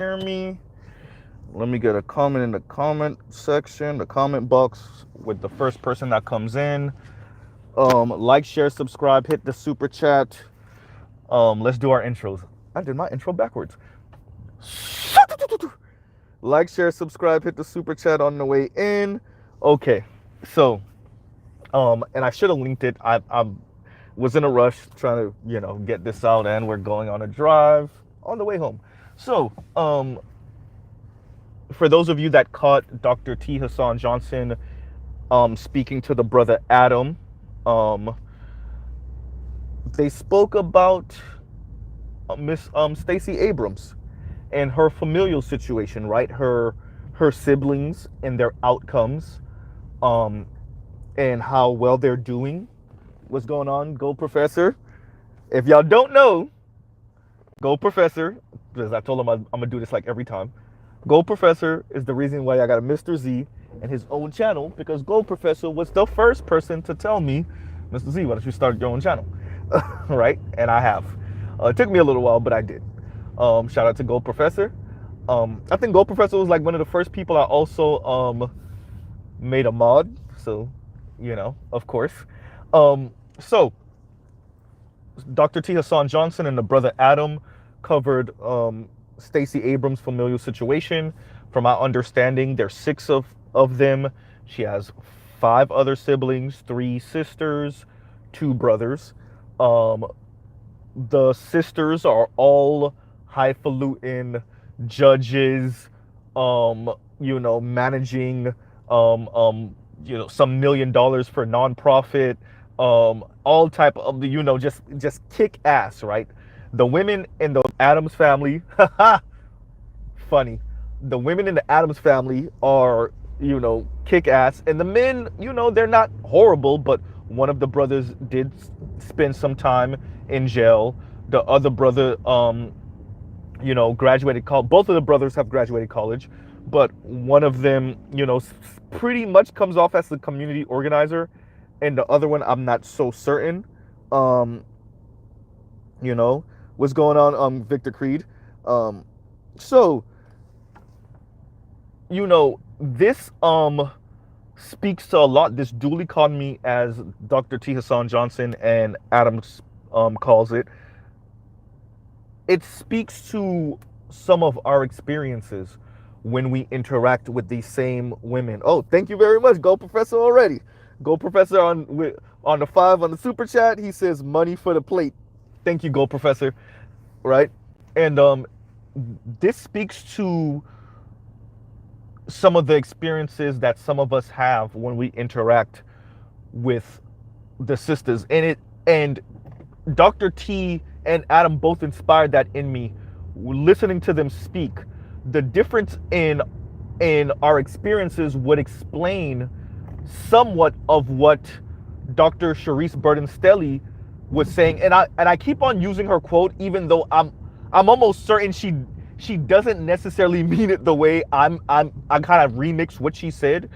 hear me? Let me get a comment in the comment section, the comment box with the first person that comes in. Like, share, subscribe, hit the super chat. Let's do our intros. I did my intro backwards. Like, share, subscribe, hit the super chat on the way in. Okay, so and I should have linked it. I was in a rush trying to get this out, and we're going on a drive on the way home. So for those of you that caught Dr. T. Hassan Johnson speaking to the brother Adam, um, they spoke about Miss Stacey Abrams and her familial situation, right? Her siblings and their outcomes, um, and how well they're doing. What's going on? Go Professor. If y'all don't know, Go Professor, because I told him I'm gonna do this like every time. Go Professor is the reason why I got a Mr. Z and his own channel, because Go Professor was the first person to tell me, Mr. Z, why don't you start your own channel? Right? And I have. It took me a little while, but I did. Shout out to Go Professor. I think Go Professor was like one of the first people I also made a mod. So, of course. So Dr. T. Hassan Johnson and the brother Adam covered Stacey Abrams' familial situation. From my understanding, there's six of them. She has five other siblings, three sisters, two brothers. The sisters are all highfalutin judges, managing, some $1 million for nonprofit, all type of, just kick ass, right? The women in the Addams family, funny. The women in the Addams family are, kick ass, and the men, they're not horrible, but one of the brothers did spend some time in jail. The other brother, graduated college. Both of the brothers have graduated college, but one of them, pretty much comes off as the community organizer, and the other one, I'm not so certain. What's going on, Victor Creed? So, this speaks to a lot. This dual economy, as Dr. T. Hassan Johnson and Adams calls it. It speaks to some of our experiences when we interact with these same women. Oh, thank you very much, Go Professor already. Go Professor on the 5 on the super chat. He says money for the plate. Thank you, Go Professor. Right, and this speaks to some of the experiences that some of us have when we interact with the sisters, and Dr. T and Adam both inspired that in me. Listening to them speak, the difference in our experiences would explain somewhat of what Dr. Sharice Burden-Stelly was saying, and I keep on using her quote, even though I'm almost certain she doesn't necessarily mean it the way I kind of remixed what she said.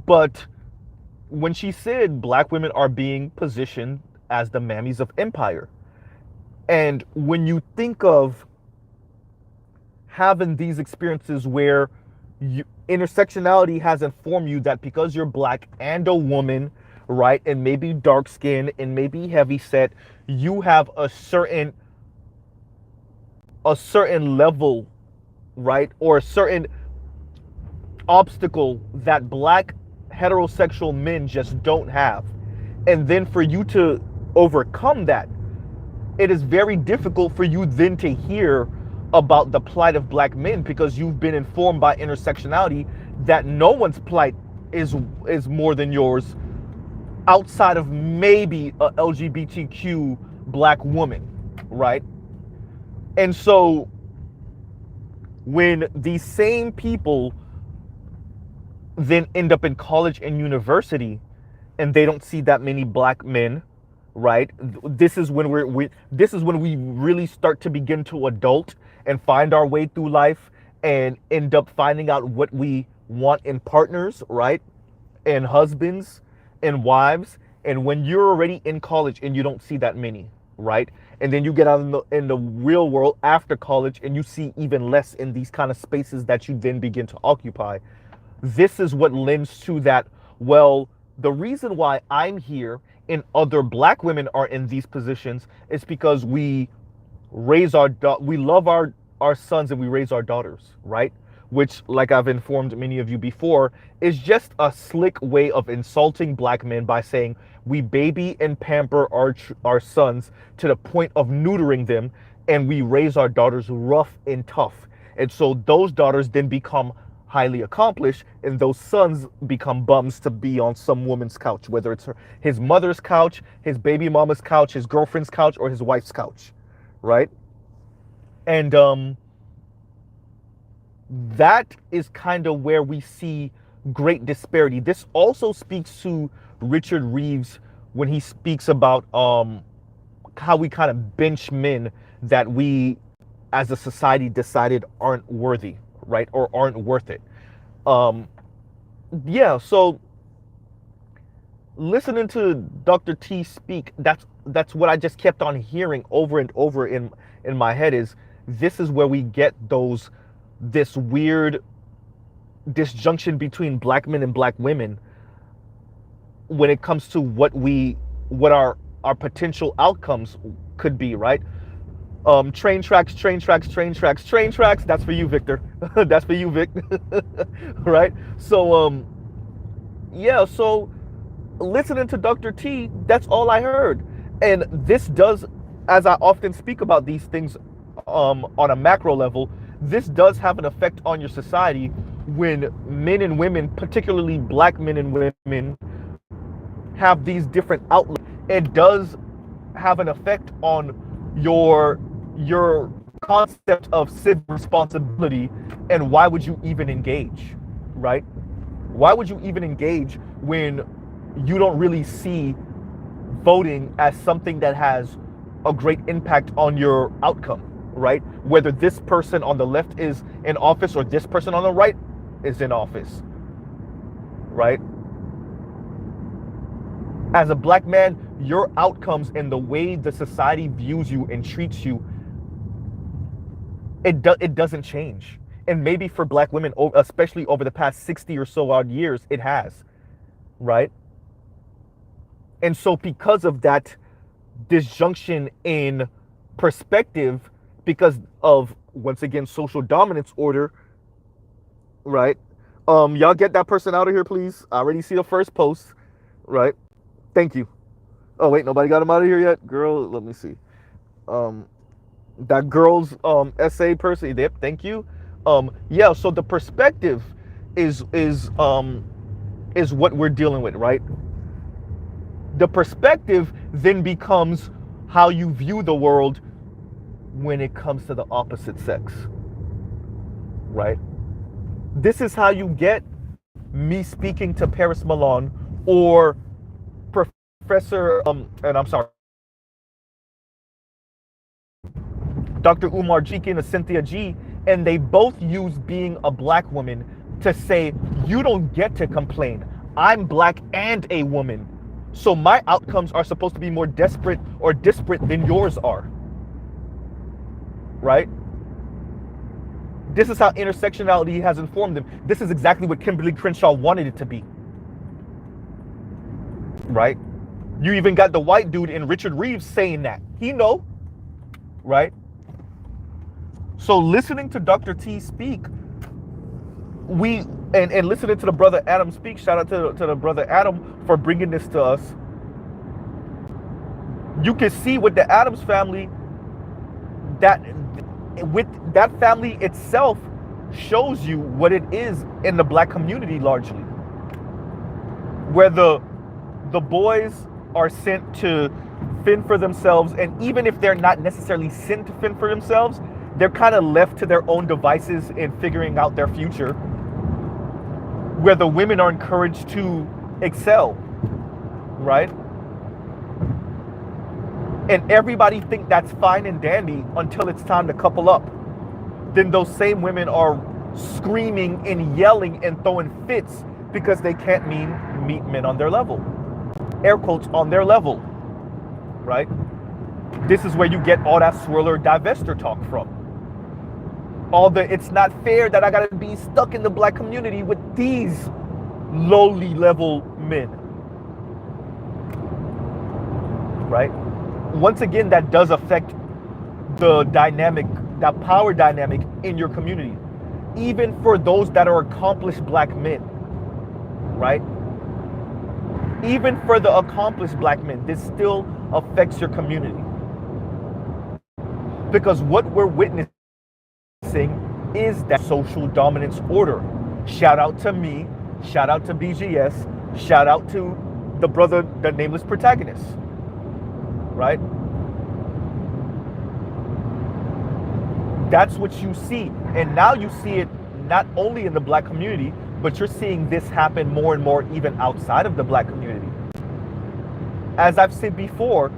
But when she said black women are being positioned as the mammies of empire, and when you think of having these experiences where intersectionality has informed you that because you're black and a woman, right, and maybe dark skin and maybe heavy set, you have a certain level, right, or a certain obstacle that black heterosexual men just don't have. And then for you to overcome that, it is very difficult for you then to hear about the plight of black men, because you've been informed by intersectionality that no one's plight is more than yours, outside of maybe a LGBTQ black woman, right? And so when these same people then end up in college and university and they don't see that many black men, right? This is when we really start to begin to adult and find our way through life and end up finding out what we want in partners, right? And husbands and wives. And when you're already in college and you don't see that many, right? And then you get out in the real world after college and you see even less in these kind of spaces that you then begin to occupy. This is what lends to that. Well, the reason why I'm here and other black women are in these positions is because we love our sons and we raise our daughters, right? Which, like I've informed many of you before, is just a slick way of insulting black men by saying we baby and pamper our sons to the point of neutering them, and we raise our daughters rough and tough. And so those daughters then become highly accomplished, and those sons become bums to be on some woman's couch, whether it's his mother's couch, his baby mama's couch, his girlfriend's couch, or his wife's couch, right? And that is kind of where we see great disparity. This also speaks to Richard Reeves when he speaks about how we kind of bench men that we as a society decided aren't worthy, right? Or aren't worth it. Um, yeah, so listening to Dr. T speak, that's what I just kept on hearing over and over in my head is this is where we get this weird disjunction between black men and black women when it comes to what our potential outcomes could be, right? Train tracks, train tracks, train tracks, train tracks. That's for you, Victor. That's for you, Vic. Right? So yeah, so listening to Dr. T, that's all I heard. And this does, as I often speak about these things on a macro level, this does have an effect on your society when men and women, particularly black men and women, have these different outlooks. It does have an effect on your concept of civic responsibility and why would you even engage, right? Why would you even engage when you don't really see voting as something that has a great impact on your outcome, right? Whether this person on the left is in office or this person on the right is in office, right? As a black man, your outcomes and the way the society views you and treats you, it doesn't change. And maybe for black women, especially over the past 60 or so odd years, it has, right? And so because of that disjunction in perspective, because of, once again, social dominance order, right? Y'all get that person out of here, please. I already see the first post, right? Thank you. Oh, wait, nobody got him out of here yet? Girl, let me see. That girl's essay person, yep, thank you. Yeah, so the perspective is what we're dealing with, right? The perspective then becomes how you view the world when it comes to the opposite sex, right? This is how you get me speaking to Paris Milan or Professor, and I'm sorry, Dr. Umar Jikin or Cynthia G, and they both use being a black woman to say, you don't get to complain. I'm black and a woman. So my outcomes are supposed to be more desperate or disparate than yours are. Right? This is how intersectionality has informed them. This is exactly what Kimberly Crenshaw wanted it to be. Right? You even got the white dude in Richard Reeves saying that. He know. Right? So listening to Dr. T speak, and listening to the brother Adam speak, shout out to the brother Adam for bringing this to us. You can see with the Adams family that with that family itself shows you what it is in the black community largely, where the boys are sent to fend for themselves, and even if they're not necessarily sent to fend for themselves, they're kind of left to their own devices in figuring out their future, where the women are encouraged to excel, right? And everybody think that's fine and dandy until it's time to couple up. Then those same women are screaming and yelling and throwing fits because they can't meet men on their level. Air quotes, on their level, right? This is where you get all that swirler divester talk from. All the it's not fair that I gotta be stuck in the black community with these lowly level men. Right? Once again, that does affect the dynamic, that power dynamic in your community. Even for those that are accomplished black men. Right? Even for the accomplished black men, this still affects your community. Because what we're witnessing is that social dominance order. Shout out to me, shout out to BGS, shout out to the brother, the nameless protagonist. Right? That's what you see. And now you see it not only in the black community, but you're seeing this happen more and more even outside of the black community. As I've said before,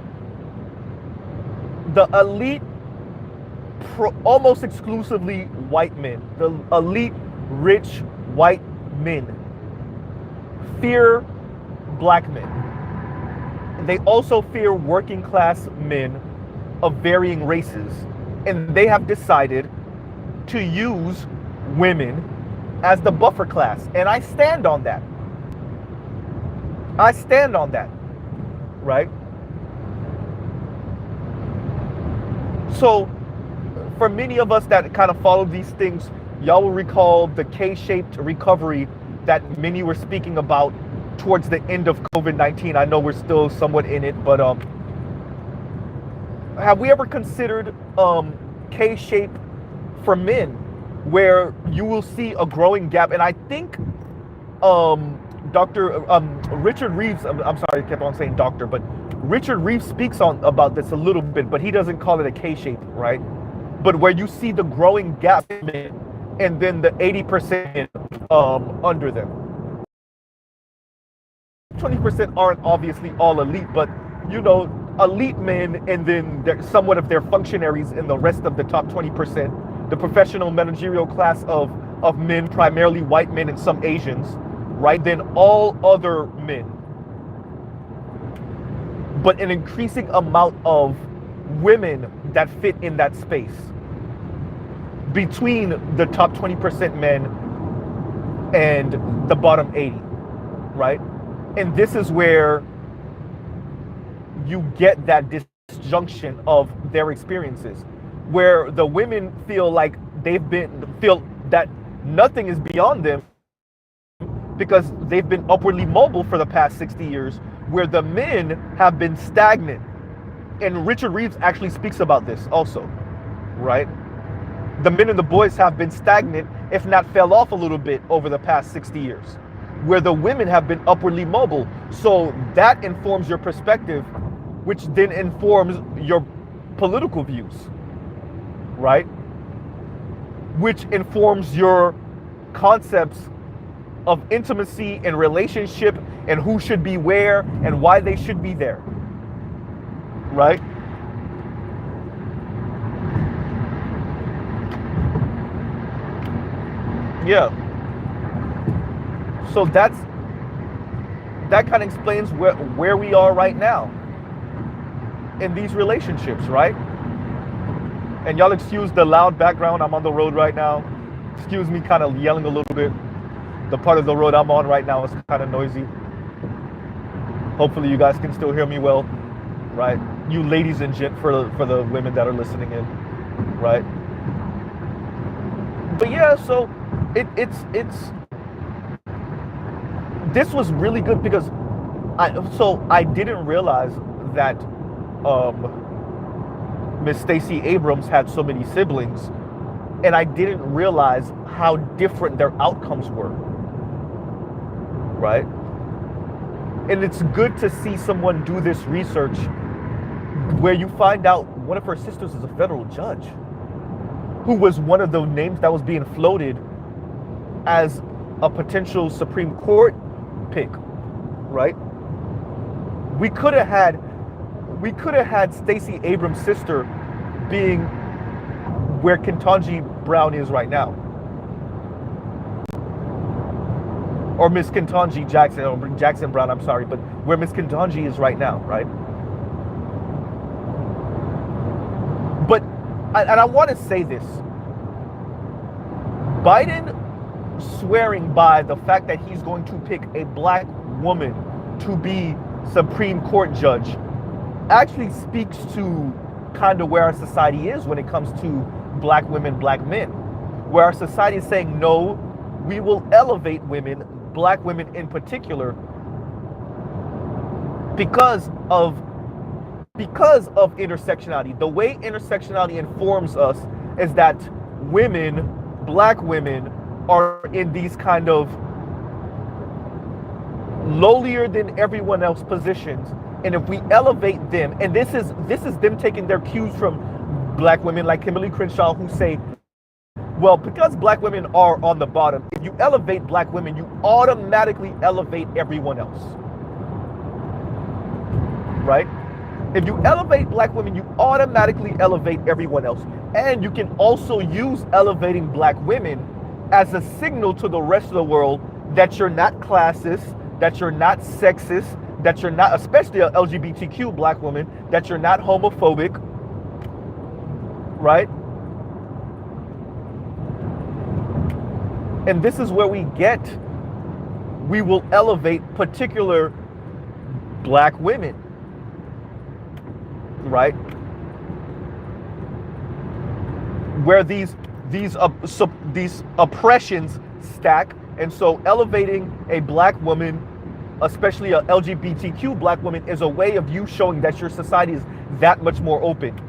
the elite, almost exclusively white men, the elite, rich, white men fear black men. They also fear working class men of varying races. And they have decided to use women as the buffer class. And I stand on that. I stand on that. Right? So, for many of us that kind of follow these things, y'all will recall the K-shaped recovery that many were speaking about towards the end of COVID-19. I know we're still somewhat in it, but have we ever considered K-shape for men, where you will see a growing gap? And I think Dr. Richard Reeves, I'm sorry, I kept on saying doctor, but Richard Reeves speaks about this a little bit, but he doesn't call it a K-shape, right? But where you see the growing gap in men, and then the 80% under them. 20% aren't obviously all elite, but you know, elite men, and then somewhat of their functionaries in the rest of the top 20%, the professional managerial class of men, primarily white men and some Asians, right? Then all other men. But an increasing amount of women that fit in that space between the top 20% men and the bottom 80, right? And this is where you get that disjunction of their experiences, where the women feel like feel that nothing is beyond them because they've been upwardly mobile for the past 60 years, where the men have been stagnant. And Richard Reeves actually speaks about this also, right? The men and the boys have been stagnant, if not fell off a little bit over the past 60 years, where the women have been upwardly mobile. So that informs your perspective, which then informs your political views, right? Which informs your concepts of intimacy and relationship and who should be where and why they should be there, right? Yeah. So that kind of explains where we are right now in these relationships, right? And y'all excuse the loud background. I'm on the road right now. Excuse me kind of yelling a little bit. The part of the road I'm on right now is kind of noisy. Hopefully you guys can still hear me well, right? You ladies and gent for the women that are listening in, right? But yeah, so it's this was really good because I didn't realize that Miss Stacey Abrams had so many siblings, and I didn't realize how different their outcomes were, right? And it's good to see someone do this research where you find out one of her sisters is a federal judge who was one of the names that was being floated as a potential Supreme Court pick, right? We could have had Stacey Abrams' sister being where Ketanji Brown is right now, or Miss Ketanji Jackson, or Jackson Brown, I'm sorry, but where Miss Ketanji is right now, right? and I want to say this, Biden swearing by the fact that he's going to pick a black woman to be Supreme Court judge actually speaks to kind of where our society is when it comes to black women, black men. Where our society is saying, no, we will elevate women, black women in particular, because of intersectionality. The way intersectionality informs us is that women, black women, are in these kind of lowlier than everyone else positions, and if we elevate them, and this is them taking their cues from black women like Kimberly Crenshaw, who say, well, because black women are on the bottom, if you elevate black women, you automatically elevate everyone else, right? If you elevate black women, you automatically elevate everyone else. And you can also use elevating black women as a signal to the rest of the world that you're not classist, that you're not sexist, that you're not, especially a LGBTQ black woman, that you're not homophobic, right? And this is where we will elevate particular black women, right? Where these oppressions stack, and so elevating a black woman, especially a LGBTQ black woman, is a way of you showing that your society is that much more open.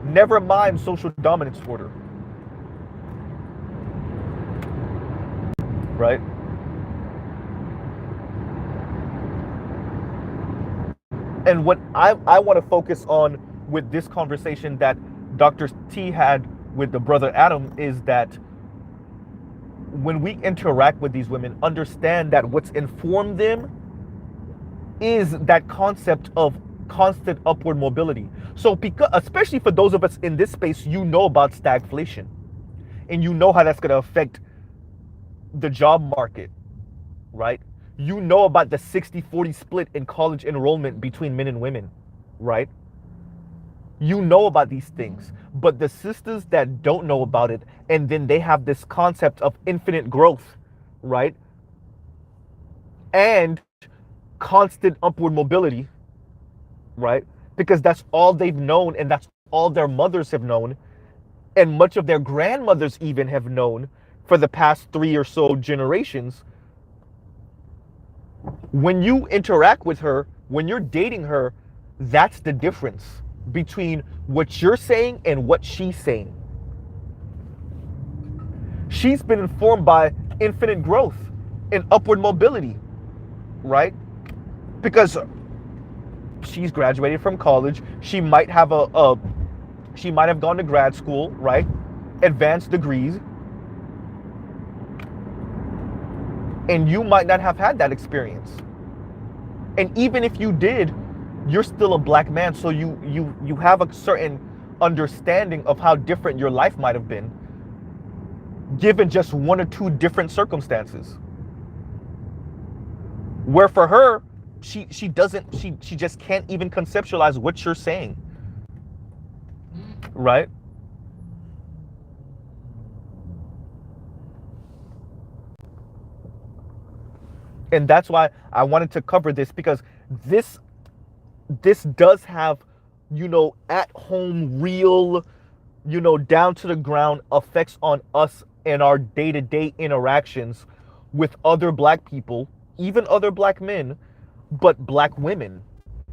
Never mind social dominance order, right? And what I want to focus on with this conversation that Dr. T had with the brother Adam is that when we interact with these women, understand that what's informed them is that concept of constant upward mobility. So because, especially for those of us in this space, you know about stagflation, and you know how that's going to affect the job market, right? You know about the 60-40 split in college enrollment between men and women, right? You know about these things, but the sisters that don't know about it, and then they have this concept of infinite growth, right? And constant upward mobility, right? Because that's all they've known, and that's all their mothers have known, and much of their grandmothers even have known for the past 3 or so generations. When you interact with her, when you're dating her, that's the difference between what you're saying and what she's saying. She's been informed by infinite growth and upward mobility, right? Because she's graduated from college. She might have she might have gone to grad school, right? Advanced degrees. And you might not have had that experience. And even if you did, you're still a black man, so you have a certain understanding of how different your life might have been, given just one or two different circumstances. Where for her, she just can't even conceptualize what you're saying, right? And that's why I wanted to cover this, because this does have, at home, real, down to the ground effects on us and our day-to-day interactions with other black people, even other black men, but black women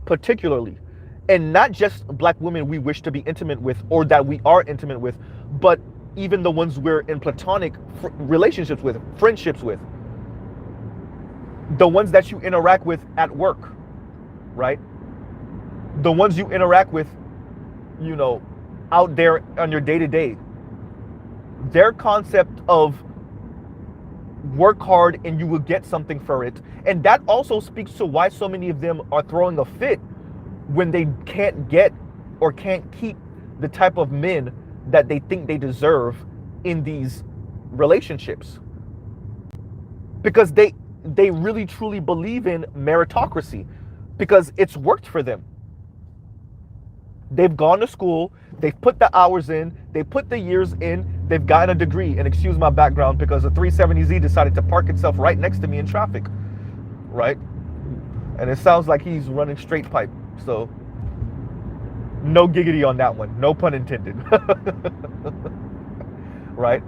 particularly. And not just black women we wish to be intimate with or that we are intimate with, but even the ones we're in platonic relationships with, friendships with. The ones that you interact with at work, right? The ones you interact with, out there on your day-to-day. Their concept of work hard and you will get something for it. And that also speaks to why so many of them are throwing a fit when they can't get or can't keep the type of men that they think they deserve in these relationships. Because they really truly believe in meritocracy, because it's worked for them. They've gone to school, they've put the hours in, they put the years in, they've gotten a degree. And excuse my background because the 370Z decided to park itself right next to me in traffic, right? And it sounds like he's running straight pipe. So no giggity on that one, no pun intended. Right?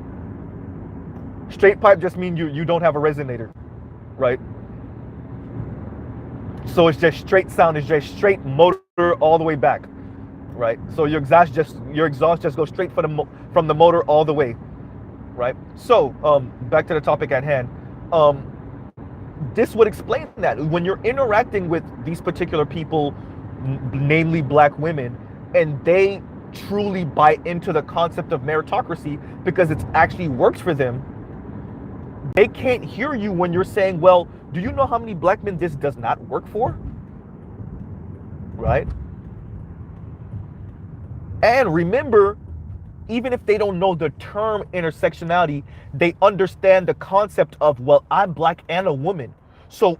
Straight pipe just means you don't have a resonator, right? So it's just straight sound, it's just straight motor all the way back, right? So your exhaust just goes straight from the motor all the way, right? So back to the topic at hand. This would explain that when you're interacting with these particular people, namely black women, and they truly buy into the concept of meritocracy because it actually works for them, they can't hear you when you're saying, well, do you know how many black men this does not work for? Right? And remember, even if they don't know the term intersectionality, they understand the concept of, well, I'm black and a woman. So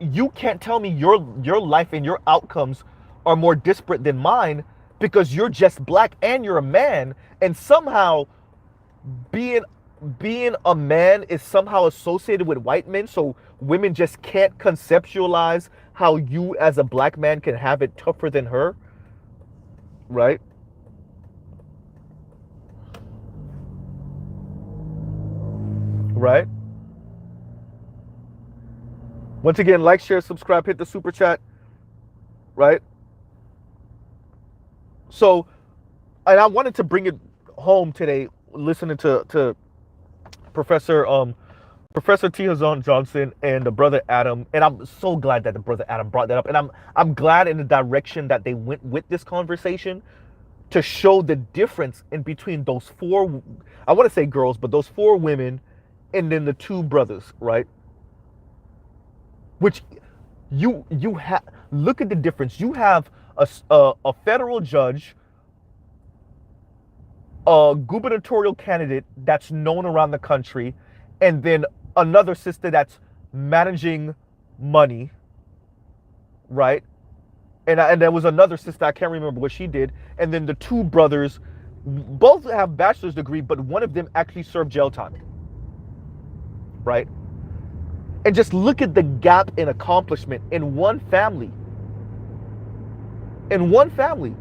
you can't tell me your life and your outcomes are more disparate than mine because you're just black and you're a man. And somehow being a man is somehow associated with white men. So women just can't conceptualize how you as a black man can have it tougher than her. Right? Right? Once again, like, share, subscribe, hit the super chat. Right? So, and I wanted to bring it home today, listening to Professor T. Hazan Johnson and the brother Adam, and I'm so glad that the brother Adam brought that up, and I'm glad in the direction that they went with this conversation to show the difference in between those four, I want to say girls, but those four women, and then the two brothers, right? Which you have, look at the difference. You have a federal judge, a gubernatorial candidate that's known around the country, and then another sister that's managing money, right? And there was another sister, I can't remember what she did, and then the two brothers, both have bachelor's degree, but one of them actually served jail time, right? And just look at the gap in accomplishment in one family. In one family.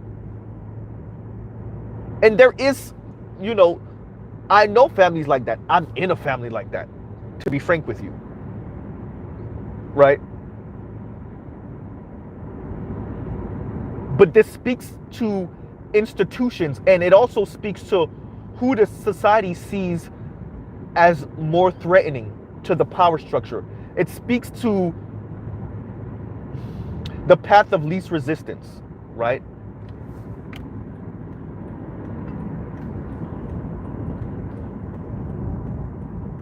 And there is, I know families like that. I'm in a family like that, to be frank with you. Right? But this speaks to institutions, and it also speaks to who the society sees as more threatening to the power structure. It speaks to the path of least resistance, right?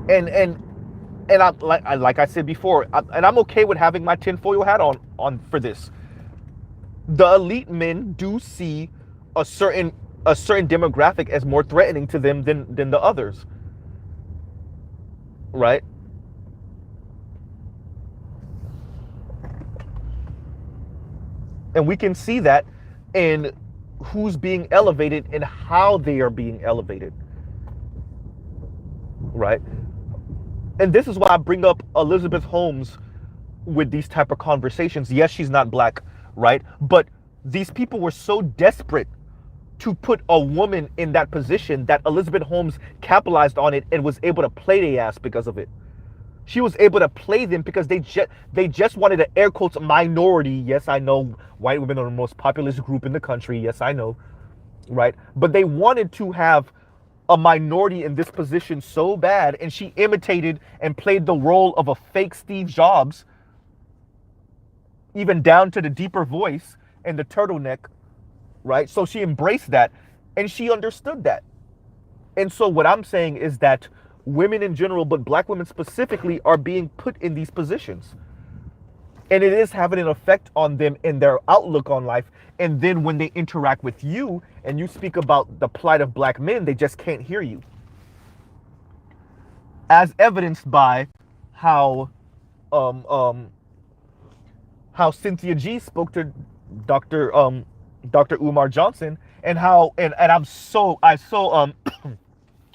And I, like I said before, and I'm okay with having my tinfoil hat on for this. The elite men do see a certain demographic as more threatening to them than the others, right? And we can see that in who's being elevated and how they are being elevated, right? And this is why I bring up Elizabeth Holmes with these type of conversations. Yes, she's not black, right? But these people were so desperate to put a woman in that position that Elizabeth Holmes capitalized on it and was able to play their ass because of it. She was able to play them because they just wanted an air quotes minority. Yes, I know white women are the most populous group in the country. Yes, I know, right? But they wanted to have a minority in this position so bad, and she imitated and played the role of a fake Steve Jobs, even down to the deeper voice and the turtleneck, right? So she embraced that, and she understood that. And so what I'm saying is that women in general, but black women specifically, are being put in these positions. And it is having an effect on them in their outlook on life. And then when they interact with you and you speak about the plight of black men, they just can't hear you. As evidenced by how Cynthia G spoke to Dr. Dr. Umar Johnson, and how and I so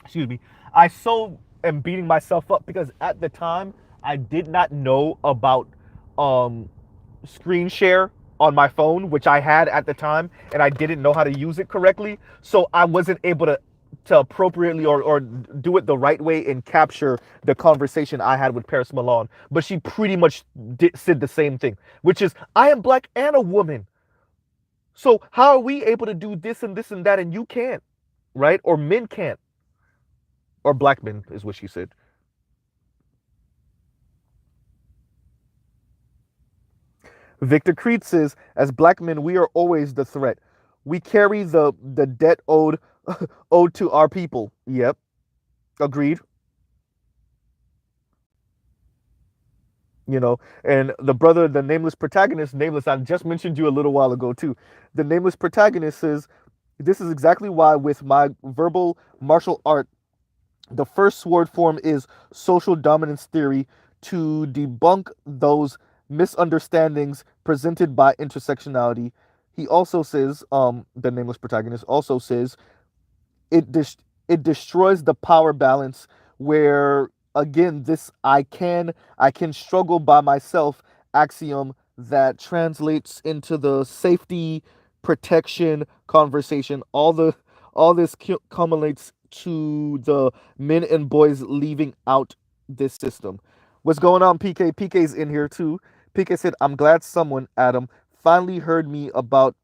excuse me, I so am beating myself up because at the time I did not know about um screen share on my phone, which I had at the time, and I didn't know how to use it correctly. So I wasn't able to appropriately or do it the right way and capture the conversation I had with Paris Milan. But she pretty much said the same thing, which is, I am black and a woman. So how are we able to do this and this and that and you can't, right? Or men can't, or black men is what she said. Victor Creed says, as black men, we are always the threat. We carry the debt owed to our people. Yep, agreed. And the brother, the nameless protagonist, nameless, I just mentioned you a little while ago too. The nameless protagonist says, this is exactly why with my verbal martial art, the first sword form is social dominance theory to debunk those misunderstandings presented by intersectionality. He also says, the nameless protagonist also says, it it destroys the power balance where, again, this I can struggle by myself axiom that translates into the safety protection conversation. All this culminates to the men and boys leaving out this system. What's going on, PK? PK's in here too. PK said, I'm glad someone, Adam, finally heard me about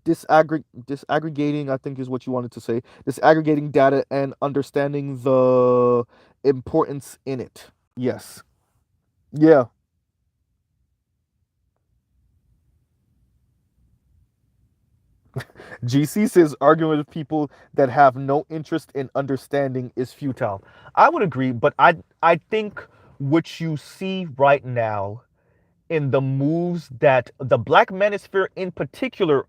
disaggregating, I think is what you wanted to say, disaggregating data and understanding the importance in it. Yes. Yeah. GC says arguing with people that have no interest in understanding is futile. I would agree, but I think what you see right now in the moves that the Black Manosphere in particular,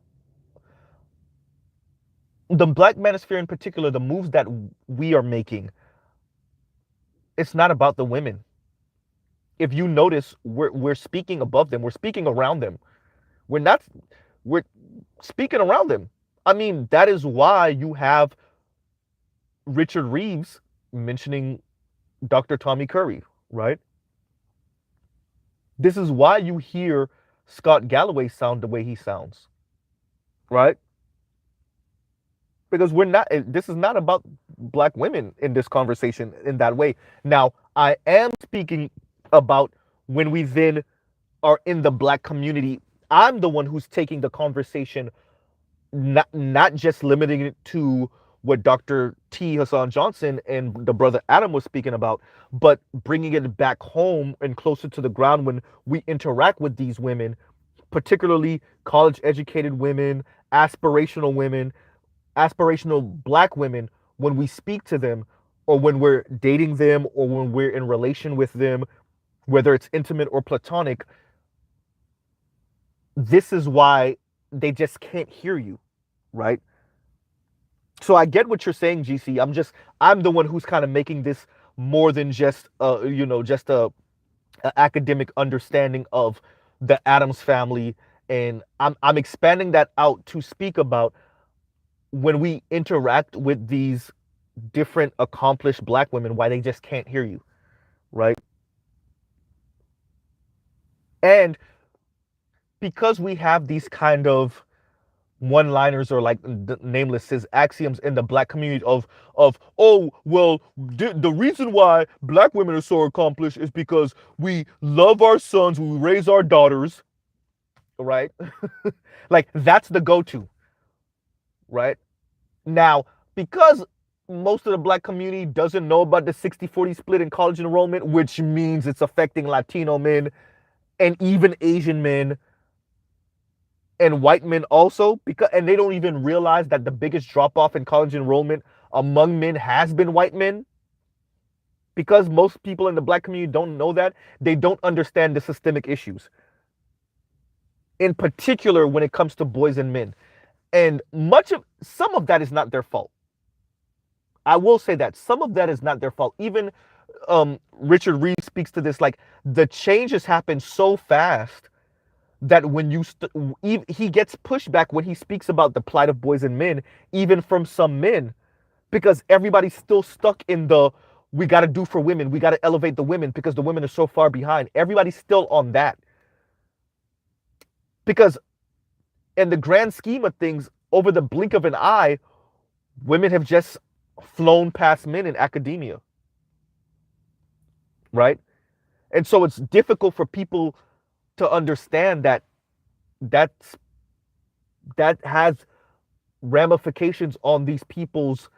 the moves that we are making, it's not about the women. If you notice, we're speaking above them. We're speaking around them. We're not. We're speaking around them. I mean, that is why you have Richard Reeves mentioning Dr. Tommy Curry, right? This is why you hear Scott Galloway sound the way he sounds, right? Because we're not. This is not about black women in this conversation in that way. Now, I am speaking about when we then are in the black community. I'm the one who's taking the conversation, not just limiting it to what Dr. T. Hassan Johnson and the brother Adam was speaking about, but bringing it back home and closer to the ground when we interact with these women, particularly college educated women, aspirational black women, when we speak to them or when we're dating them or when we're in relation with them, whether it's intimate or platonic, this is why they just can't hear you, right? So I get what you're saying, GC. I'm the one who's kind of making this more than just just a academic understanding of the Addams family, and I'm expanding that out to speak about when we interact with these different accomplished black women, why they just can't hear you, right? And because we have these kind of one-liners or like nameless says axioms in the black community of oh well, the reason why black women are so accomplished is because we love our sons, we raise our daughters, right? Like that's the go-to, right? Now, because most of the black community doesn't know about the 60-40 split in college enrollment, which means it's affecting Latino men and even Asian men and white men also, because and they don't even realize that the biggest drop off in college enrollment among men has been white men. Because most people in the black community don't know that, they don't understand the systemic issues, in particular when it comes to boys and men. And some of that is not their fault. I will say that some of that is not their fault. Even Richard Reed speaks to this, like the changes happen so fast that when he gets pushback when he speaks about the plight of boys and men, even from some men, because everybody's still stuck in the we got to do for women, we got to elevate the women because the women are so far behind. Everybody's still on that because in the grand scheme of things, over the blink of an eye, women have just flown past men in academia, right? And so it's difficult for people to understand that that's that has ramifications on these people's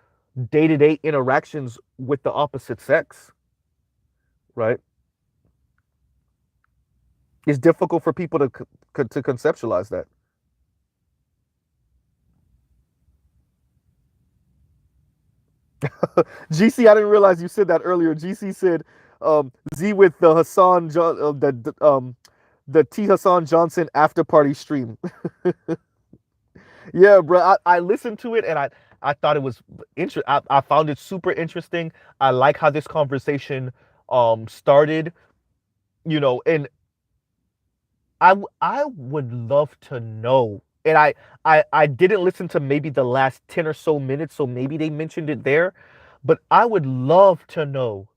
day-to-day interactions with the opposite sex, right? It's difficult for people to conceptualize that. GC, I didn't realize you said that earlier. GC said Z with the the T Hassan Johnson after party stream. Yeah, bro. I listened to it and I thought it was interesting. I found it super interesting. I like how this conversation started. And I would love to know. And I didn't listen to maybe the last 10 or so minutes, so maybe they mentioned it there. But I would love to know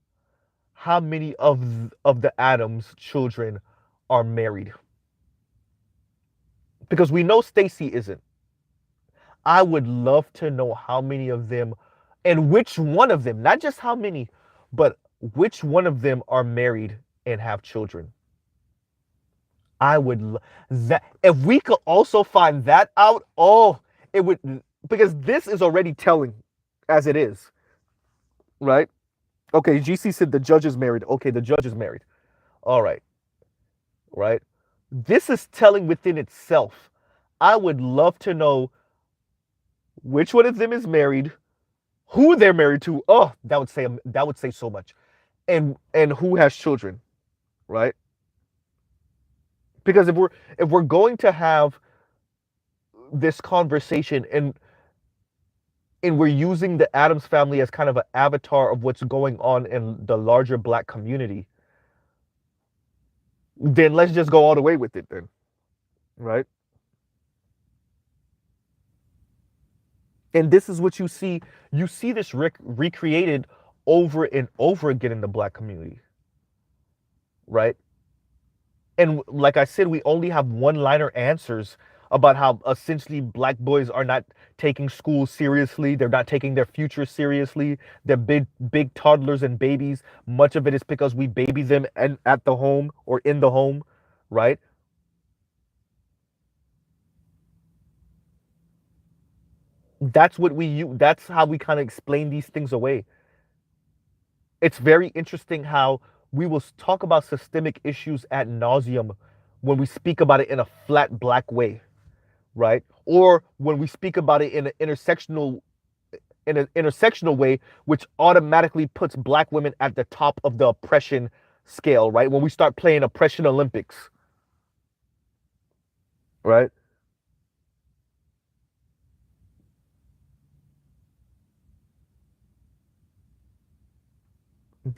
how many of the Adams children are married. Because we know Stacy isn't. I would love to know how many of them and which one of them, not just how many, but which one of them are married and have children. I would that if we could also find that out, oh, it would because this is already telling as it is, right? Okay, GC said the judge is married. Okay, the judge is married. All right, right? This is telling within itself. I would love to know which one of them is married, who they're married to. Oh, that would say so much. And who has children, right? Because if we're going to have this conversation and we're using the Adams family as kind of an avatar of what's going on in the larger black community, then let's just go all the way with it then, right? And this is what you see. You see this recreated over and over again in the black community, right? And like I said, we only have one-liner answers about how essentially black boys are not taking school seriously. They're not taking their future seriously. They're big toddlers and babies. Much of it is because we baby them at the home or in the home, right? That's what we use. That's how we kind of explain these things away. It's very interesting how we will talk about systemic issues ad nauseum when we speak about it in a flat black way, right? Or when we speak about it in an intersectional way, which automatically puts black women at the top of the oppression scale, right? When we start playing oppression Olympics, right?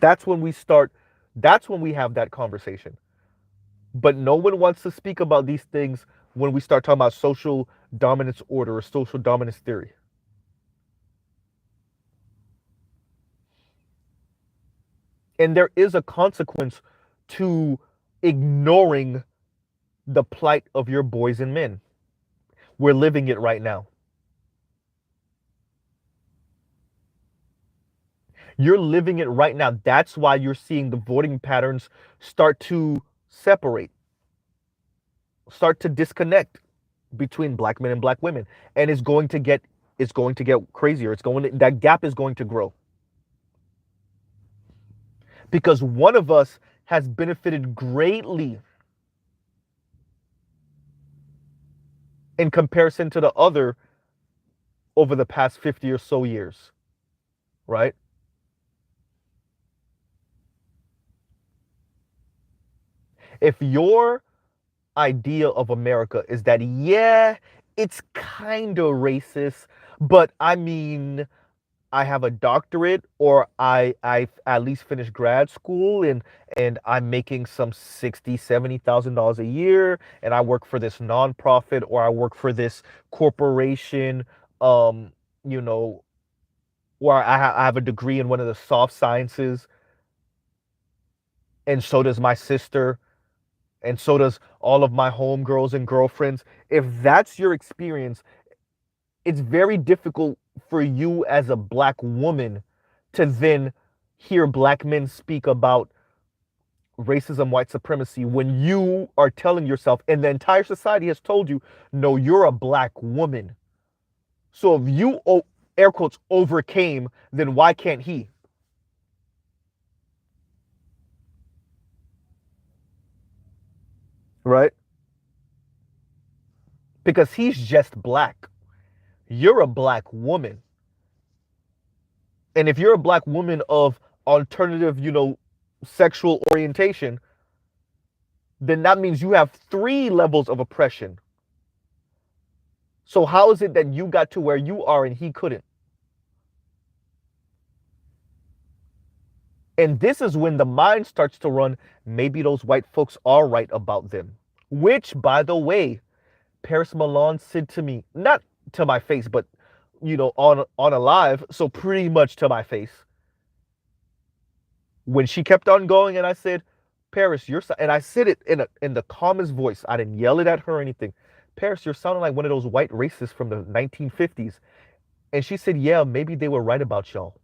That's when we start, that's when we have that conversation. But no one wants to speak about these things when we start talking about social dominance order or social dominance theory. And there is a consequence to ignoring the plight of your boys and men. We're living it right now. You're living it right now. That's why you're seeing the voting patterns start to separate, start to disconnect between black men and black women. And it's going to get crazier. That gap is going to grow. Because one of us has benefited greatly in comparison to the other over the past 50 or so years, right? If your idea of America is that, yeah, it's kind of racist, but I mean, I have a doctorate, or I at least finished grad school, and I'm making some 60, 70 thousand dollars a year, and I work for this nonprofit, or I work for this corporation, um, you know, or I have a degree in one of the soft sciences, and so does my sister, and so does all of my homegirls and girlfriends. If that's your experience, it's very difficult for you as a black woman to then hear black men speak about racism, white supremacy, when you are telling yourself, and the entire society has told you, no, you're a black woman. So if you, air quotes, overcame, then why can't he? Right? Because he's just black. You're a black woman. And if you're a black woman of alternative, sexual orientation, then that means you have three levels of oppression. So how is it that you got to where you are and he couldn't? And this is when the mind starts to run, maybe those white folks are right about them. Which, by the way, Paris Milan said to me, not to my face, but on a live, so pretty much to my face. When she kept on going, and I said, Paris, and I said it in the calmest voice. I didn't yell it at her or anything. Paris, you're sounding like one of those white racists from the 1950s. And she said, yeah, maybe they were right about y'all.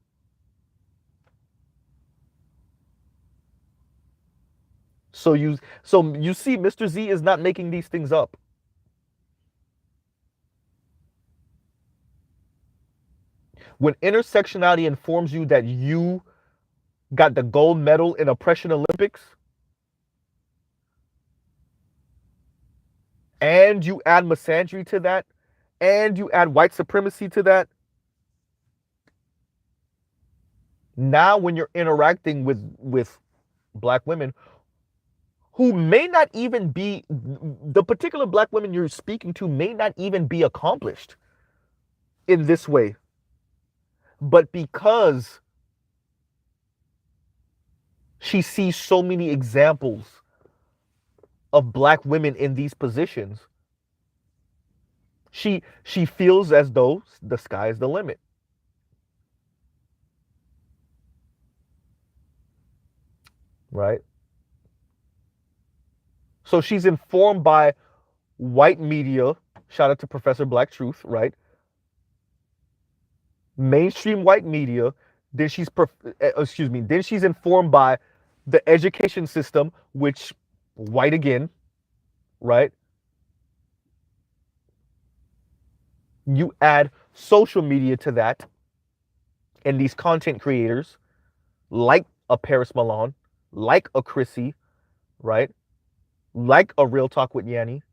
So you see, Mr. Z is not making these things up. When intersectionality informs you that you got the gold medal in oppression Olympics, and you add misandry to that, and you add white supremacy to that, now when you're interacting with black women who may not even be, the particular black women you're speaking to may not even be accomplished in this way, but because she sees so many examples of black women in these positions, she feels as though the sky is the limit. Right? So she's informed by white media. Shout out to Professor Black Truth, right? Mainstream white media. Then Then she's informed by the education system, which white again, right? You add social media to that, and these content creators like a Paris Milan, like a Chrissy, right? Like a Real Talk with Yanni.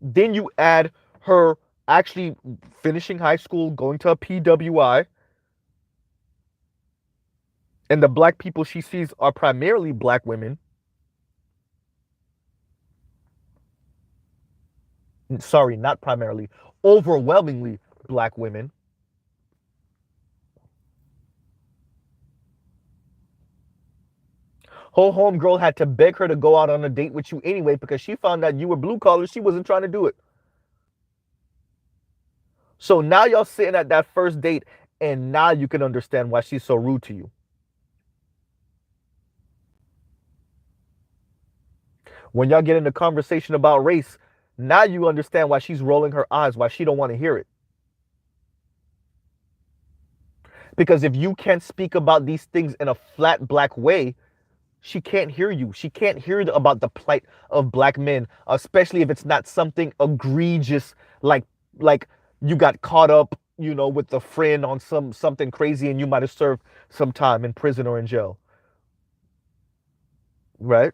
Then you add her actually finishing high school, going to a PWI, and the black people she sees are primarily black women. Sorry, not primarily, overwhelmingly black women. Whole homegirl had to beg her to go out on a date with you anyway because she found out you were blue collar. She wasn't trying to do it. So now y'all sitting at that first date, and now you can understand why she's so rude to you. When y'all get into conversation about race, now you understand why she's rolling her eyes, why she don't want to hear it. Because if you can't speak about these things in a flat black way, she can't hear you. She can't hear about the plight of black men, especially if it's not something egregious like you got caught up, with a friend on something crazy, and you might have served some time in prison or in jail. Right?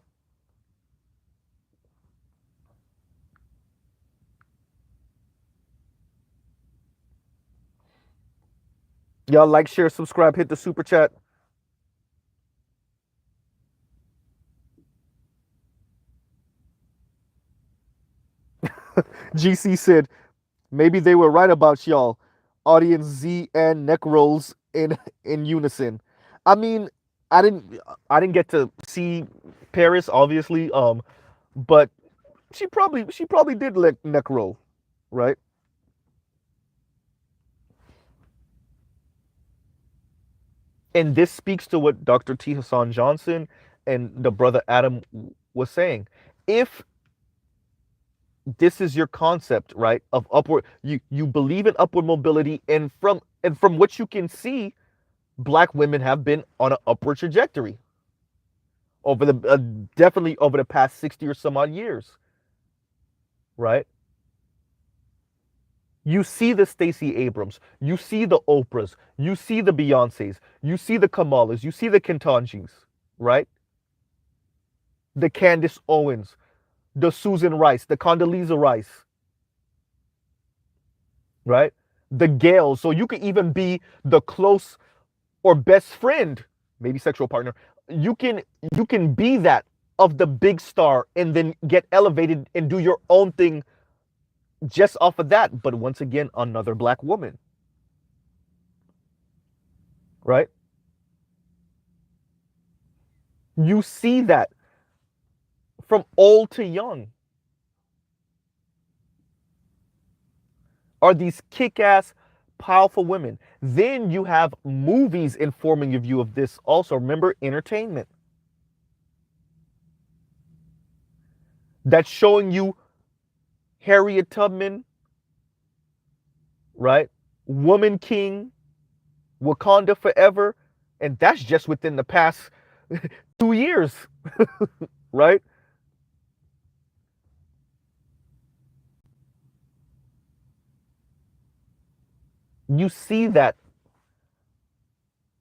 Y'all like, share, subscribe, hit the super chat. GC said, maybe they were right about y'all. audience Z and neck rolls in unison. I mean, I didn't I didn't get to see Paris, obviously, but she probably did neck roll, right? And this speaks to what Dr. T. Hassan Johnson and the brother Adam was saying. If this is your concept, right, of upward, you believe in upward mobility, and from what you can see, black women have been on an upward trajectory over the definitely over the past 60 or some odd years, right? You see the Stacey Abrams, you see the Oprahs, you see the Beyoncés, you see the Kamalas, you see the Kentanjis, right? The Candace Owens, the Susan Rice, the Condoleezza Rice, right? The Gales. So you could even be the close or best friend, maybe sexual partner. You can you can be that of the big star and then get elevated and do your own thing just off of that. But once again, another black woman, right? You see that from old to young are these kick-ass powerful women. Then you have movies informing your view of this also. Remember, entertainment. That's showing you Harriet Tubman, right? Woman King, Wakanda Forever, and that's just within the past 2 years, right? You see that.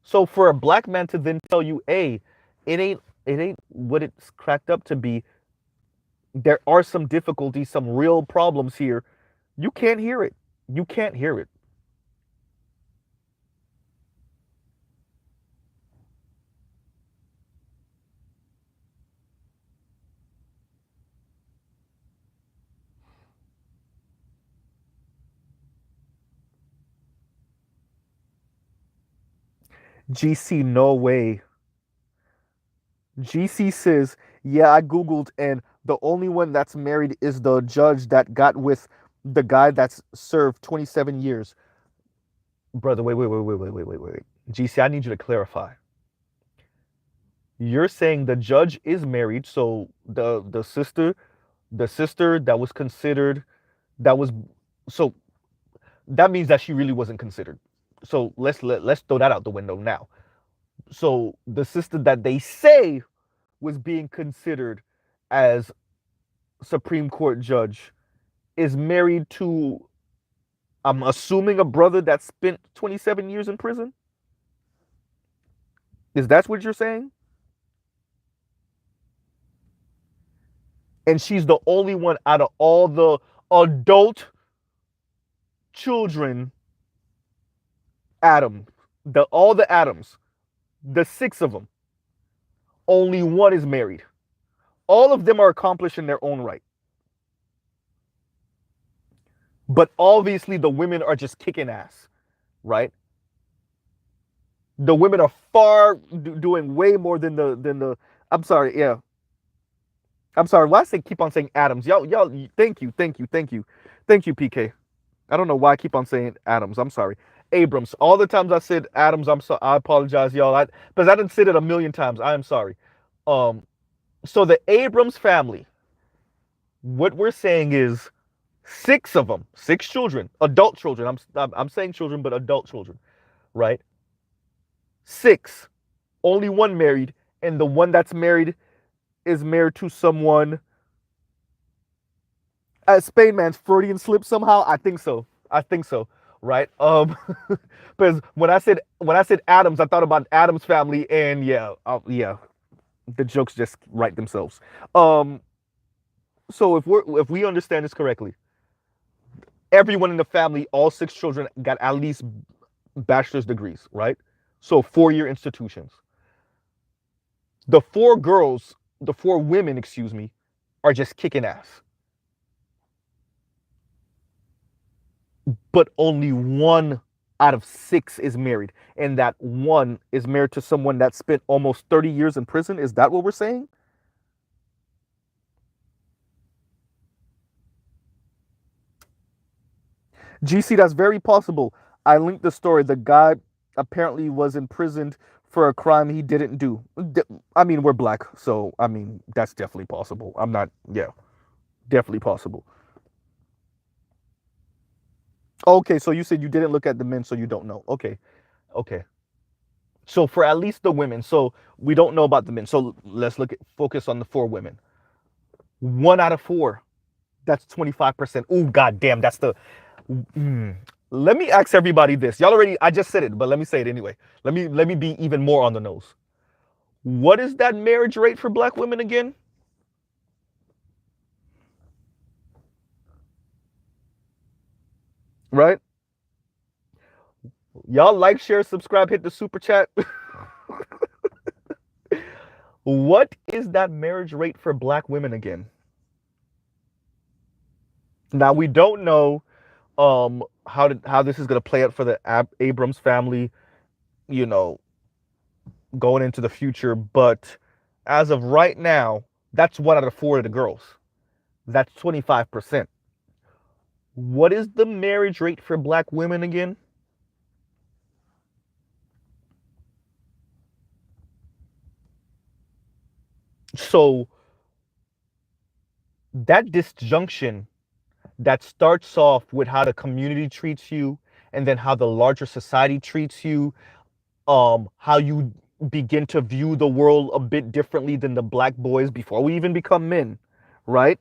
So for a black man to then tell you, "Hey, it ain't what it's cracked up to be. There are some difficulties, some real problems here." You can't hear it. You can't hear it. GC, no way. GC says, yeah, I Googled, and the only one that's married is the judge that got with the guy that's served 27 years. Brother, wait. GC, I need you to clarify. You're saying the judge is married, so the sister that was considered, that was, so that means that she really wasn't considered. So let's throw that out the window now. So the sister that they say was being considered as Supreme Court judge is married to, I'm assuming, a brother that spent 27 years in prison. Is that what you're saying? And she's the only one out of all the adult children, Adam, the all the Adams, the six of them, only one is married. All of them are accomplished in their own right. But obviously the women are just kicking ass, right? The women are far doing way more than the. I'm sorry, yeah. I'm sorry. Why I say keep on saying Adams? Y'all. Thank you, PK. I don't know why I keep on saying Adams. I'm sorry. Abrams. All the times I said Adams, I apologize, y'all. Because I didn't say it a million times. I am sorry. Um. So the Abrams family. What we're saying is six of them, six children, adult children. I'm saying children, but adult children, right? Six. Only one married, and the one that's married is married to someone. Spain Man's Freudian slip somehow. I think so. I think so. Right. Because when I said Adams, I thought about Adams family, and yeah, yeah, the jokes just write themselves. Um. So if we understand this correctly, everyone in the family, all six children, got at least bachelor's degrees, right? So 4-year institutions. The four women, excuse me, are just kicking ass. But only one out of 6 is married, and that one is married to someone that spent almost 30 years in prison. Is that what we're saying? GC, that's very possible. I linked the story. The guy apparently was imprisoned for a crime he didn't do. I mean, we're black, so I mean, that's definitely possible. I'm not, yeah, definitely possible. Okay, so you said you didn't look at the men, so you don't know. Okay, okay. So for at least the women, so we don't know about the men. So let's focus on the 4 women. 1 out of 4. That's 25%. Oh, god damn, that's the. Mm. Let me ask everybody this. Y'all already, I just said it, but let me say it anyway. Let me be even more on the nose. What is that marriage rate for black women again? Right? Y'all like, share, subscribe, hit the super chat. What is that marriage rate for black women again? Now we don't know how this is going to play out for the Abrams family, you know, going into the future, but as of right now, that's 1 out of 4 of the girls. That's 25%. What is the marriage rate for black women again? So that disjunction that starts off with how the community treats you and then how the larger society treats you, how you begin to view the world a bit differently than the black boys before we even become men, right?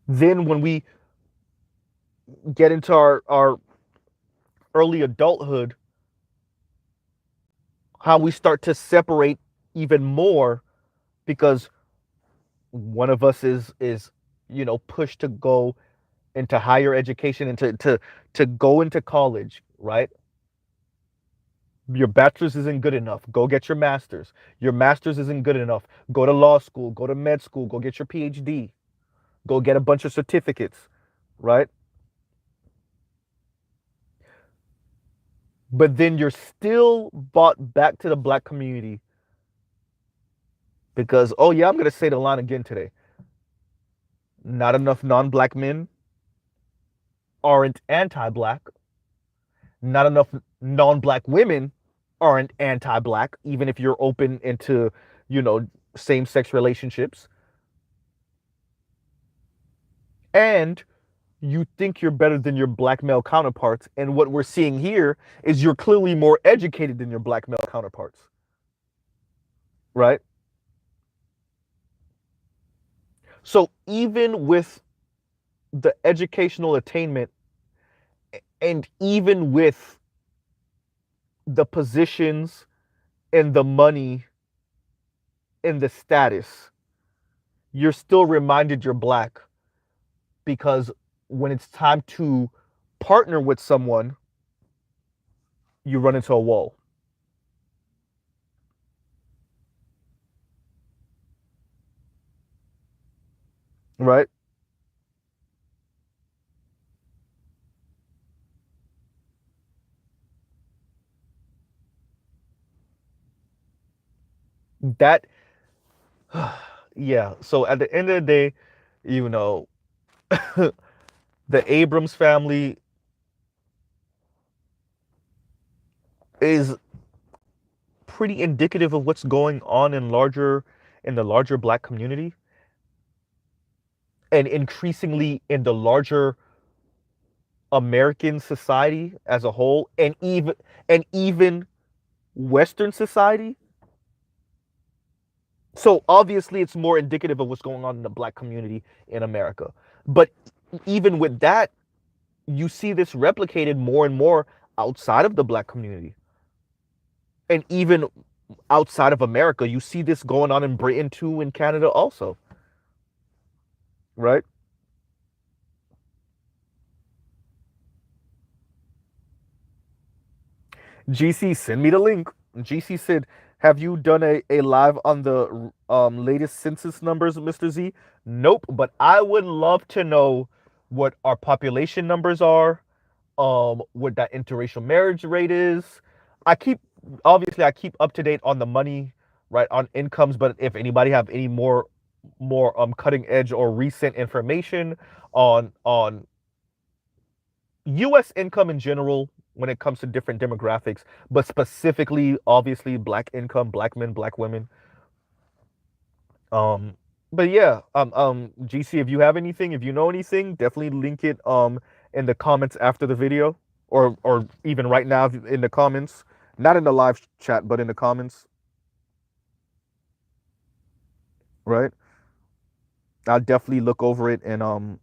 Then when we get into our early adulthood, how we start to separate even more because one of us is pushed to go into higher education and to go into college, right? Your bachelor's isn't good enough. Go get your master's. Your master's isn't good enough. Go to law school, go to med school, go get your PhD, go get a bunch of certificates, right? But then you're still brought back to the black community because, oh yeah, I'm going to say the line again today. Not enough non-black men aren't anti-black. Not enough non-black women aren't anti-black, even if you're open into, same-sex relationships. And you think you're better than your black male counterparts. And what we're seeing here is you're clearly more educated than your black male counterparts. Right? So even with the educational attainment and even with the positions and the money and the status, you're still reminded you're black because when it's time to partner with someone, you run into a wall. Right? That, yeah. So at the end of the day, you know, the Abrams family is pretty indicative of what's going on in the larger black community and increasingly in the larger American society as a whole and even Western society. So obviously it's more indicative of what's going on in the black community in America. But even with that, you see this replicated more and more outside of the black community. And even outside of America, you see this going on in Britain too, in Canada also, right? GC, send me the link. GC said, have you done a live on the latest census numbers, Mr. Z? Nope, but I would love to know what our population numbers are, what that interracial marriage rate is. I keep obviously I keep up to date on the money, right, on incomes, but if anybody have any more cutting edge or recent information on US income in general when it comes to different demographics, but specifically obviously black income, black men, black women. Um but yeah, GC, if you have anything, if you know anything, definitely link it in the comments after the video, or even right now in the comments, not in the live chat, but in the comments, right? I'll definitely look over it and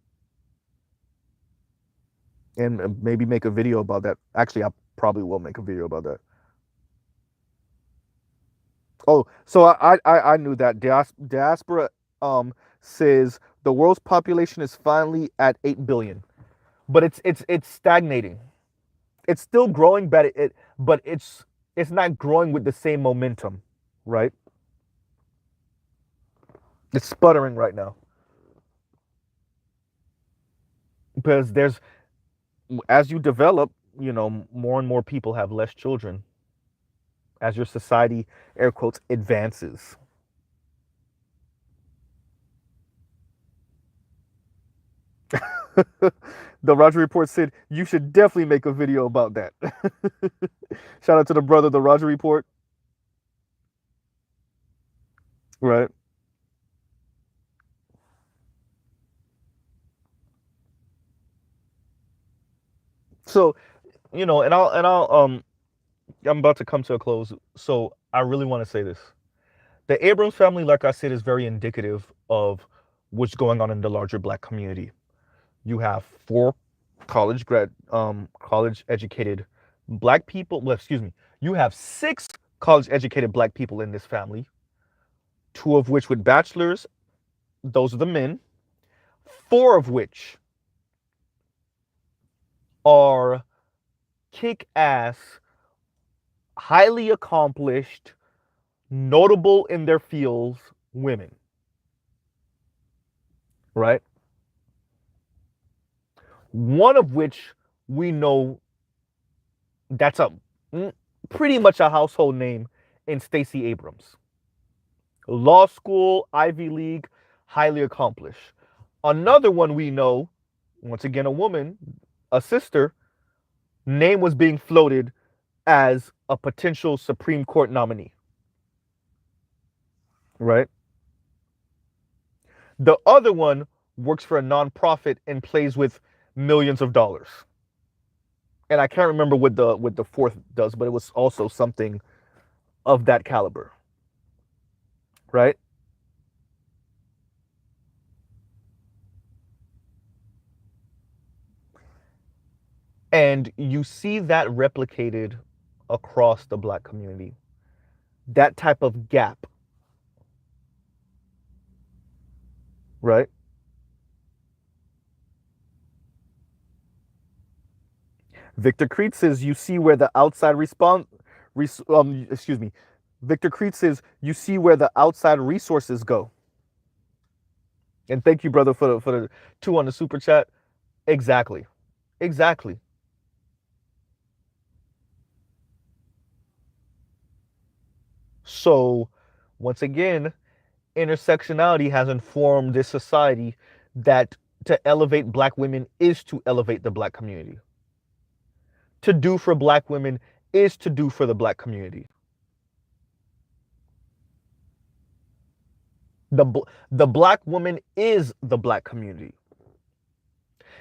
maybe make a video about that. Actually, I probably will make a video about that. Oh, so I knew that diaspora says the world's population is finally at 8 billion, but it's stagnating. It's still growing, but it's not growing with the same momentum, right? It's sputtering right now because there's as you develop, more and more people have less children as your society, air quotes, advances. The Roger Report said you should definitely make a video about that. Shout out to the brother, the Roger Report. Right. So, and I'll I'm about to come to a close. So I really want to say this. The Abrams family, like I said, is very indicative of what's going on in the larger black community. You have four college educated black people. Well, excuse me. You have six college educated black people in this family, two of which with bachelors. Those are the men. Four of which are kick ass, highly accomplished, notable in their fields women, right? One of which we know that's a pretty much a household name in Stacey Abrams. Law school, Ivy League, highly accomplished. Another one we know, once again a woman, a sister, name was being floated as a potential Supreme Court nominee, right? The other one works for a nonprofit and plays with millions of dollars. And I can't remember what the fourth does, but it was also something of that caliber, right? And you see that replicated across the black community. That type of gap, right? Victor Creed says you see where the outside response, excuse me. Victor Creed says you see where the outside resources go. And thank you, brother, for the two on the super chat. Exactly, exactly. So, once again, intersectionality has informed this society that to elevate black women is to elevate the black community. To do for black women is to do for the black community. The the black woman is the black community.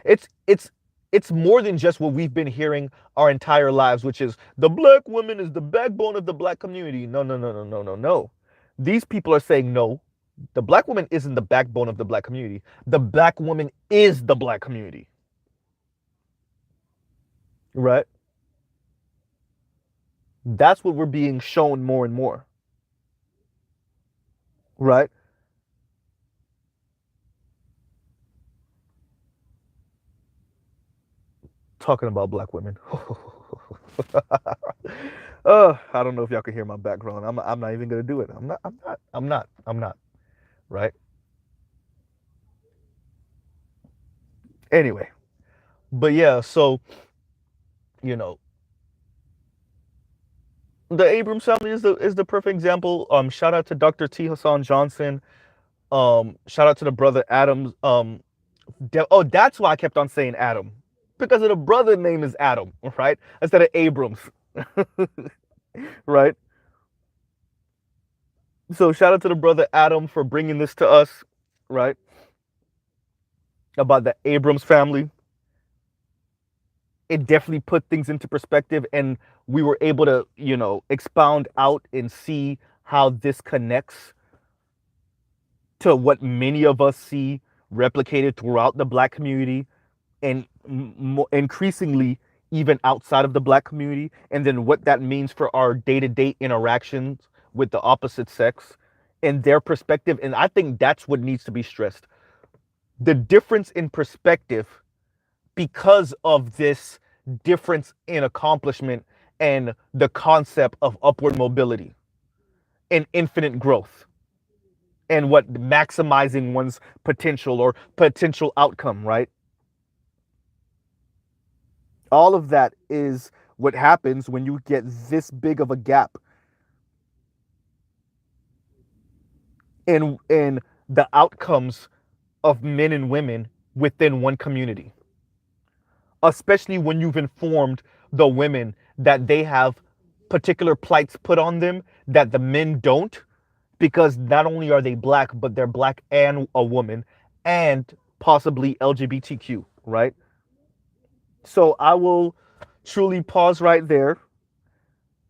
It's it's it's more than just what we've been hearing our entire lives, which is the black woman is the backbone of the black community. No, no, no, no, no, no, no. These people are saying no. The black woman isn't the backbone of the black community. The black woman is the black community. Right? That's what we're being shown more and more. Right? Talking about black women. I don't know if y'all can hear my background. I'm not even gonna do it. I'm not. Right? Anyway, but yeah, so you know, the Abrams family is the perfect example. Shout out to Dr. T. Hassan Johnson. Shout out to the brother Adams. Oh, that's why I kept on saying Adam, because of the brother name is Adam, right? Instead of Abrams, right? So shout out to the brother Adam for bringing this to us, right? About the Abrams family. It definitely put things into perspective, and we were able to, expound out and see how this connects to what many of us see replicated throughout the black community, and increasingly even outside of the black community, and then what that means for our day-to-day interactions with the opposite sex and their perspective. And I think that's what needs to be stressed: the difference in perspective, because of this difference in accomplishment and the concept of upward mobility and infinite growth, and what maximizing one's potential or potential outcome, right? All of that is what happens when you get this big of a gap in the outcomes of men and women within one community, especially when you've informed the women that they have particular plights put on them that the men don't, because not only are they black, but they're black and a woman and possibly LGBTQ, right? So I will truly pause right there,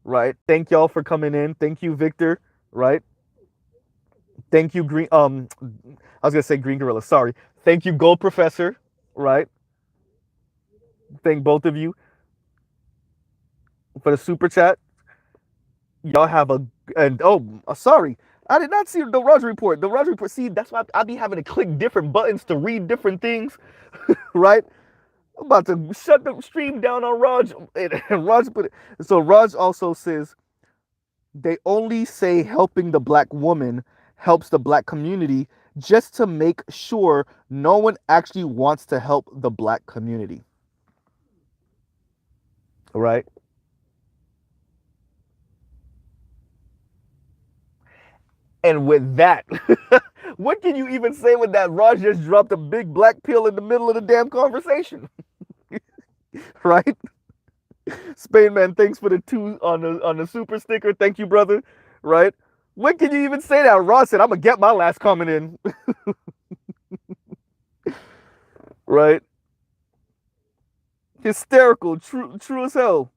right? Thank y'all for coming in. Thank you, Victor, right? Thank you, Green. I was gonna say Green Gorilla. Sorry. Thank you, Gold Professor, right? Thank both of you for the super chat. Y'all have a and sorry, I did not see the Roger report. The Roger report. See, that's why I be having to click different buttons to read different things, right? I'm about to shut the stream down on Raj, and Raj put it. So Raj also says they only say helping the black woman helps the black community, just to make sure no one actually wants to help the black community, right? And with that, what can you even say with that? Raj just dropped a big black pill in the middle of the damn conversation, right? Spain man, thanks for the two on the super sticker. Thank you, brother. Right? When can you even say that? Raj said, "I'm gonna get my last comment in." Right? Hysterical, true as hell.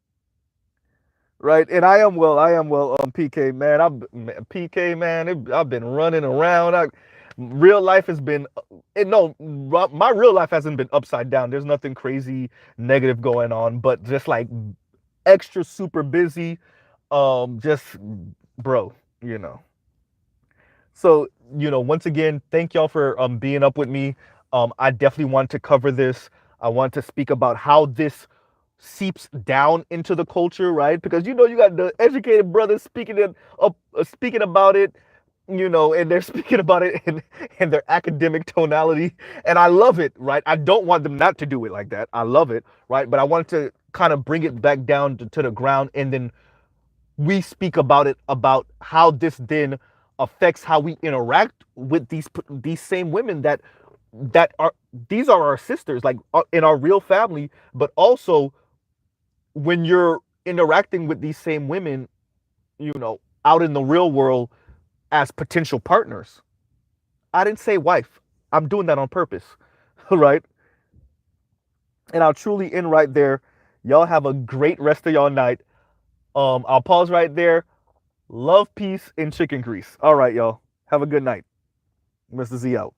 Right? And I am well. PK man. PK man. I've been running around. Real life has been, no, my real life hasn't been upside down. There's nothing crazy negative going on, but just like extra super busy. Just bro, you know. So, once again, thank y'all for being up with me. I definitely want to cover this. I want to speak about how this seeps down into the culture, right? Because you got the educated brothers speaking about it, and they're speaking about it in their academic tonality, and I love it, right? I don't want them not to do it like that. I love it, right? But I want to kind of bring it back down to the ground, and then we speak about it, about how this then affects how we interact with these same women that are these are our sisters, like in our real family, but also when you're interacting with these same women, out in the real world as potential partners. I didn't say wife. I'm doing that on purpose, right? And I'll truly end right there. Y'all have a great rest of y'all night. I'll pause right there. Love, peace, and chicken grease. All right, y'all. Have a good night. Mr. Z out.